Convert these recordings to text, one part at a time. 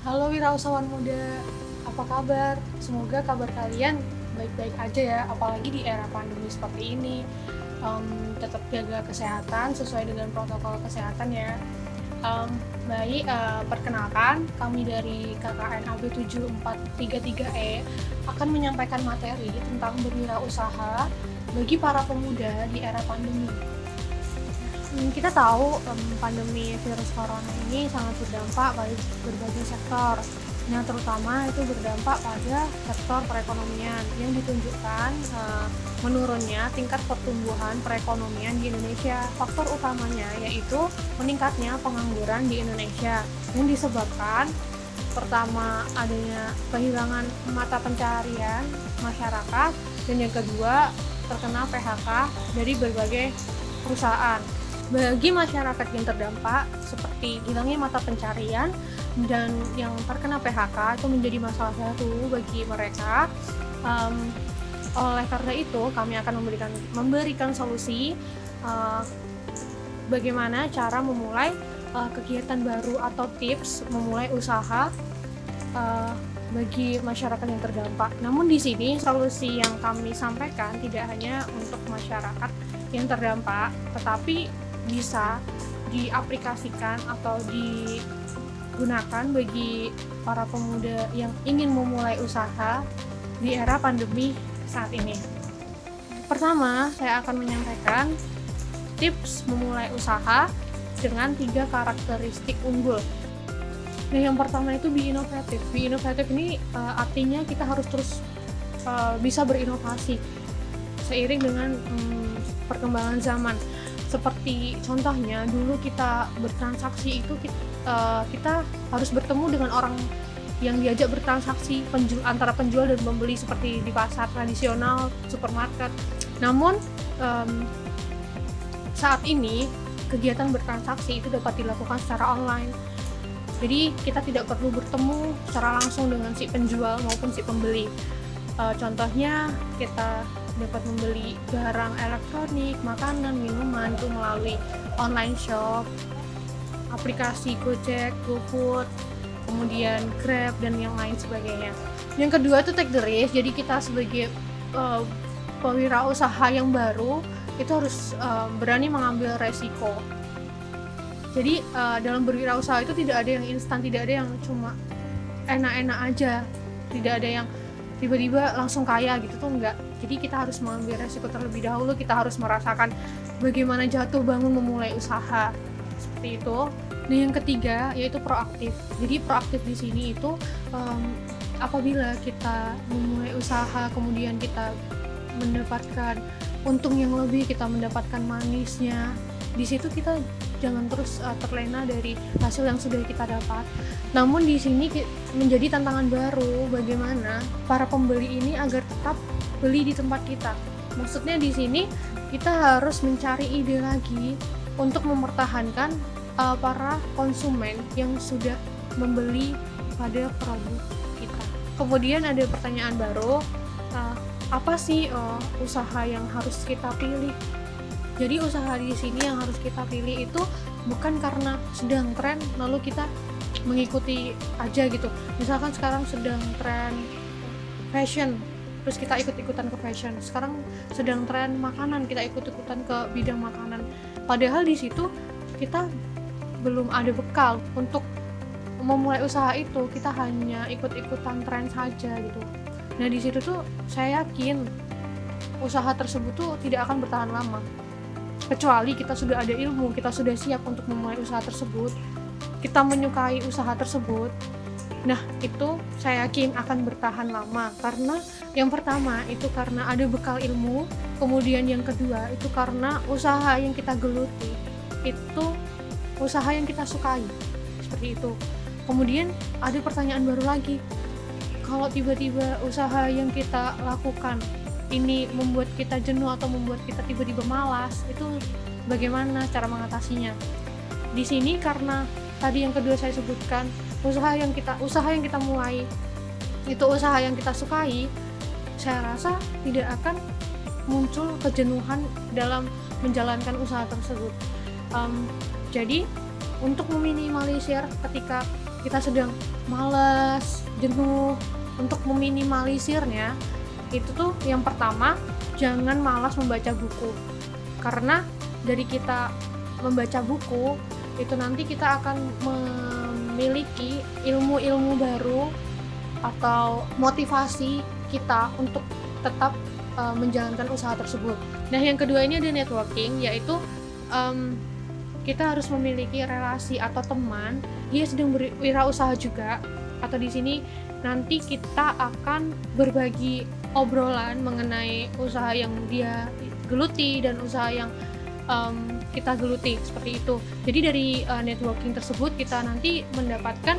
Halo wirausahawan muda, apa kabar? Semoga kabar kalian baik-baik aja ya, apalagi di era pandemi seperti ini. Tetap jaga kesehatan sesuai dengan protokol kesehatan ya. Perkenalkan, kami dari KKN AB 7433E akan menyampaikan materi tentang berwirausaha bagi para pemuda di era pandemi. Kita tahu pandemi virus corona ini sangat berdampak pada berbagai sektor. Yang terutama itu berdampak pada sektor perekonomian yang ditunjukkan menurunnya tingkat pertumbuhan perekonomian di Indonesia. Faktor utamanya yaitu meningkatnya pengangguran di Indonesia yang disebabkan pertama adanya kehilangan mata pencaharian masyarakat, dan yang kedua terkena PHK dari berbagai perusahaan. Bagi masyarakat yang terdampak seperti hilangnya mata pencarian dan yang terkena PHK itu menjadi masalah baru bagi mereka. Oleh karena itu kami akan memberikan solusi bagaimana cara memulai kegiatan baru atau tips memulai usaha bagi masyarakat yang terdampak. Namun di sini solusi yang kami sampaikan tidak hanya untuk masyarakat yang terdampak, tetapi bisa diaplikasikan atau digunakan bagi para pemuda yang ingin memulai usaha di era pandemi saat ini. Pertama, saya akan menyampaikan tips memulai usaha dengan 3 karakteristik unggul. Nah, yang pertama itu be inovatif. Be inovatif ini artinya kita harus terus bisa berinovasi seiring dengan perkembangan zaman. Seperti contohnya dulu kita bertransaksi itu kita harus bertemu dengan orang yang diajak bertransaksi antara penjual dan pembeli seperti di pasar tradisional, supermarket. Namun saat ini kegiatan bertransaksi itu dapat dilakukan secara online. Jadi kita tidak perlu bertemu secara langsung dengan si penjual maupun si pembeli. Contohnya kita dapat membeli barang elektronik, makanan, minuman itu melalui online shop, aplikasi Gojek, GoFood, kemudian Grab dan yang lain sebagainya. Yang kedua itu take the risk. Jadi kita sebagai pewirausaha yang baru itu harus berani mengambil resiko. Jadi dalam berwirausaha itu tidak ada yang instan, tidak ada yang cuma enak-enak aja, tidak ada yang tiba-tiba langsung kaya gitu tuh enggak. Jadi kita harus mengambil resiko terlebih dahulu, kita harus merasakan bagaimana jatuh bangun memulai usaha seperti itu. Nah, yang ketiga yaitu proaktif. Jadi proaktif di sini itu apabila kita memulai usaha kemudian kita mendapatkan untung yang lebih, kita mendapatkan manisnya, di situ kita jangan terus terlena dari hasil yang sudah kita dapat. Namun di sini menjadi tantangan baru bagaimana para pembeli ini agar tetap beli di tempat kita. Maksudnya di sini kita harus mencari ide lagi untuk mempertahankan para konsumen yang sudah membeli pada produk kita. Kemudian ada pertanyaan baru, apa sih usaha yang harus kita pilih? Jadi usaha di sini yang harus kita pilih itu bukan karena sedang tren lalu kita mengikuti aja gitu. Misalkan sekarang sedang tren fashion, terus kita ikut-ikutan ke fashion. Sekarang sedang tren makanan, kita ikut-ikutan ke bidang makanan. Padahal di situ kita belum ada bekal untuk memulai usaha itu, kita hanya ikut-ikutan tren saja gitu. Nah, di situ tuh saya yakin usaha tersebut tuh tidak akan bertahan lama. Kecuali kita sudah ada ilmu, kita sudah siap untuk memulai usaha tersebut, kita menyukai usaha tersebut. Nah, itu saya yakin akan bertahan lama. Karena yang pertama itu karena ada bekal ilmu, kemudian yang kedua itu karena usaha yang kita geluti itu usaha yang kita sukai, seperti itu. Kemudian ada pertanyaan baru lagi, kalau tiba-tiba usaha yang kita lakukan ini membuat kita jenuh atau membuat kita tiba-tiba malas, itu bagaimana cara mengatasinya? Di sini karena tadi yang kedua saya sebutkan, usaha yang kita mulai itu usaha yang kita sukai, saya rasa tidak akan muncul kejenuhan dalam menjalankan usaha tersebut. Jadi untuk meminimalisir ketika kita sedang malas, jenuh, untuk meminimalisirnya itu tuh yang pertama, jangan malas membaca buku. Karena dari kita membaca buku itu nanti kita akan memiliki ilmu-ilmu baru atau motivasi kita untuk tetap menjalankan usaha tersebut. Nah, yang kedua ini ada networking, yaitu kita harus memiliki relasi atau teman dia sedang berwirausaha juga, atau di sini nanti kita akan berbagi obrolan mengenai usaha yang dia geluti dan usaha yang kita geluti, seperti itu. Jadi dari networking tersebut kita nanti mendapatkan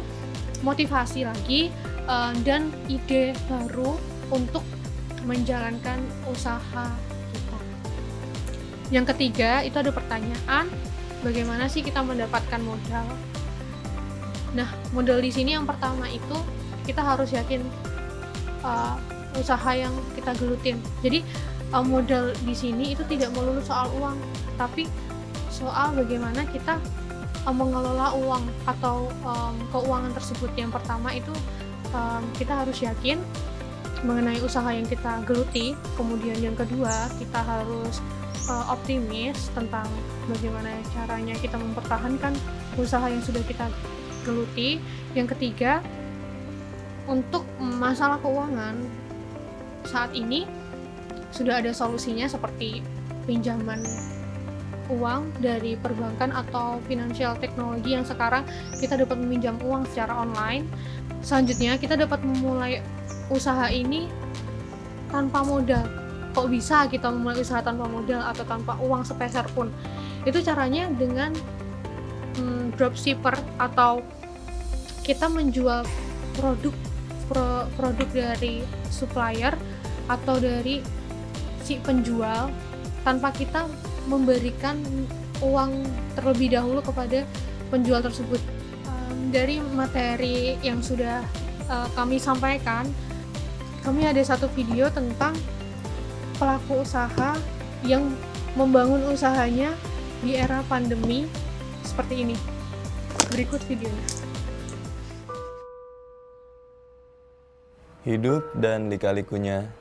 motivasi lagi dan ide baru untuk menjalankan usaha kita. Yang ketiga itu ada pertanyaan, bagaimana sih kita mendapatkan modal? Nah, modal di sini yang pertama itu kita harus yakin usaha yang kita gelutin. Jadi modal di sini itu tidak melulu soal uang, tapi soal bagaimana kita mengelola uang atau keuangan tersebut. Yang pertama itu kita harus yakin mengenai usaha yang kita geluti. Kemudian yang kedua, kita harus optimis tentang bagaimana caranya kita mempertahankan usaha yang sudah kita geluti. Yang ketiga, untuk masalah keuangan saat ini sudah ada solusinya seperti pinjaman uang dari perbankan atau financial technology yang sekarang kita dapat meminjam uang secara online. Selanjutnya kita dapat memulai usaha ini tanpa modal. Kok bisa kita memulai usaha tanpa modal atau tanpa uang sepeser pun? Itu caranya dengan dropshipper, atau kita menjual produk dari supplier atau dari si penjual tanpa kita memberikan uang terlebih dahulu kepada penjual tersebut. Dari materi yang sudah kami sampaikan, kami ada satu video tentang pelaku usaha yang membangun usahanya di era pandemi seperti ini. Berikut videonya. Hidup dan lika-likunya.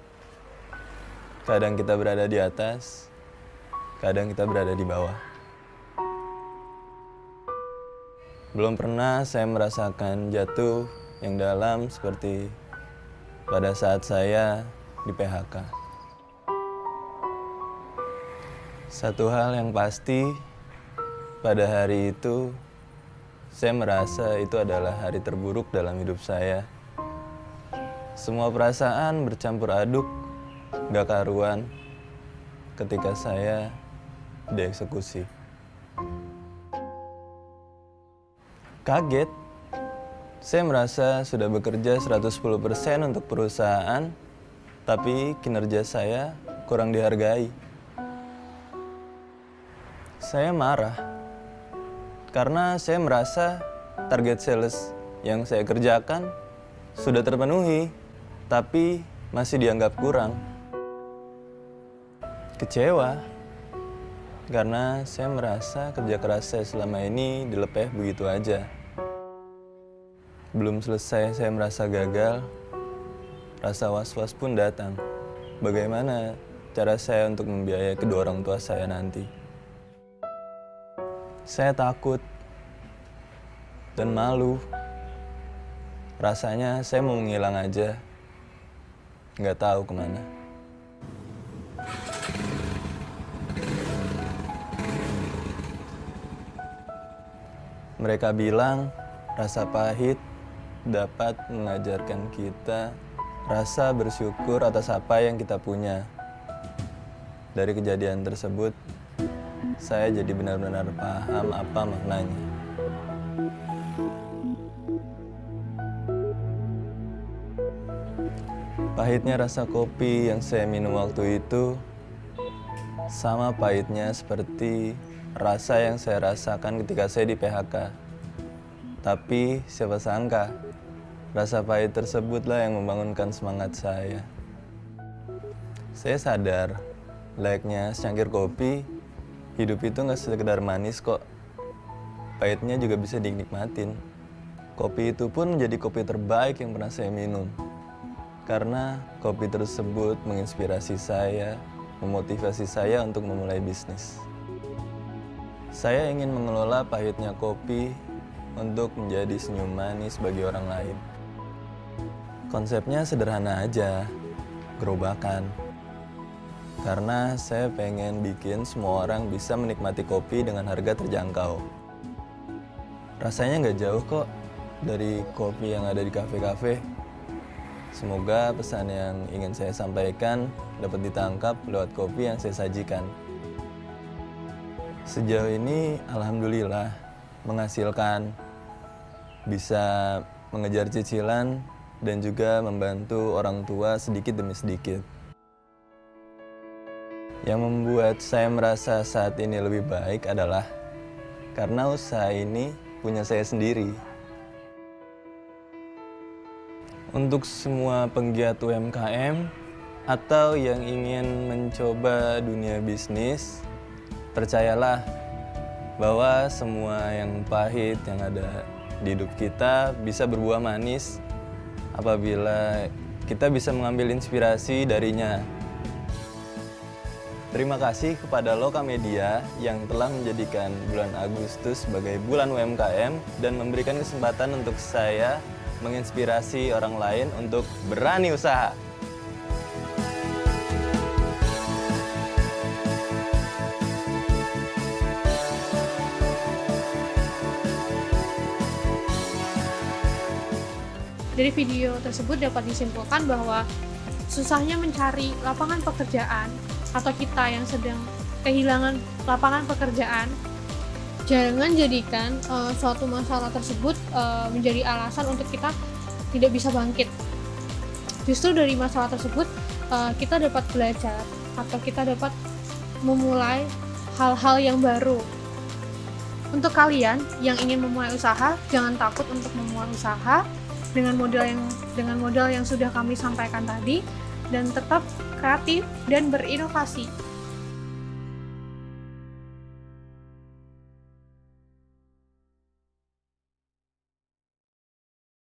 Kadang kita berada di atas, kadang kita berada di bawah. Belum pernah saya merasakan jatuh yang dalam seperti pada saat saya di PHK. Satu hal yang pasti, pada hari itu saya merasa itu adalah hari terburuk dalam hidup saya. Semua perasaan bercampur aduk, gak karuan ketika saya dieksekusi. Kaget, saya merasa sudah bekerja 110% untuk perusahaan, tapi kinerja saya kurang dihargai. Saya marah, karena saya merasa target sales yang saya kerjakan sudah terpenuhi, tapi masih dianggap kurang. Kecewa, karena saya merasa kerja keras saya selama ini dilepeh begitu aja. Belum selesai saya merasa gagal, rasa was-was pun datang. Bagaimana cara saya untuk membiayai kedua orang tua saya nanti? Saya takut dan malu. Rasanya saya mau menghilang aja, nggak tahu kemana. Mereka bilang rasa pahit dapat mengajarkan kita rasa bersyukur atas apa yang kita punya. Dari kejadian tersebut, saya jadi benar-benar paham apa maknanya. Pahitnya rasa kopi yang saya minum waktu itu sama pahitnya seperti rasa yang saya rasakan ketika saya di PHK. Tapi siapa sangka, rasa pahit tersebutlah yang membangunkan semangat saya. Saya sadar, layaknya secangkir kopi, hidup itu gak sekedar manis kok. Pahitnya juga bisa dinikmatin. Kopi itu pun menjadi kopi terbaik yang pernah saya minum. Karena kopi tersebut menginspirasi saya, memotivasi saya untuk memulai bisnis. Saya ingin mengelola pahitnya kopi untuk menjadi senyum manis bagi orang lain. Konsepnya sederhana aja, gerobakan. Karena saya pengen bikin semua orang bisa menikmati kopi dengan harga terjangkau. Rasanya nggak jauh kok dari kopi yang ada di kafe-kafe. Semoga pesan yang ingin saya sampaikan dapat ditangkap lewat kopi yang saya sajikan. Sejauh ini alhamdulillah menghasilkan, bisa mengejar cicilan dan juga membantu orang tua sedikit demi sedikit. Yang membuat saya merasa saat ini lebih baik adalah karena usaha ini punya saya sendiri. Untuk semua penggiat UMKM atau yang ingin mencoba dunia bisnis, percayalah bahwa semua yang pahit yang ada di hidup kita bisa berbuah manis apabila kita bisa mengambil inspirasi darinya. Terima kasih kepada Loka Media yang telah menjadikan bulan Agustus sebagai bulan UMKM dan memberikan kesempatan untuk saya menginspirasi orang lain untuk berani usaha. Dari video tersebut dapat disimpulkan bahwa susahnya mencari lapangan pekerjaan atau kita yang sedang kehilangan lapangan pekerjaan, jangan jadikan suatu masalah tersebut menjadi alasan untuk kita tidak bisa bangkit. Justru dari masalah tersebut kita dapat belajar atau kita dapat memulai hal-hal yang baru. Untuk kalian yang ingin memulai usaha, jangan takut untuk memulai usaha dengan modal yang sudah kami sampaikan tadi, dan tetap kreatif dan berinovasi.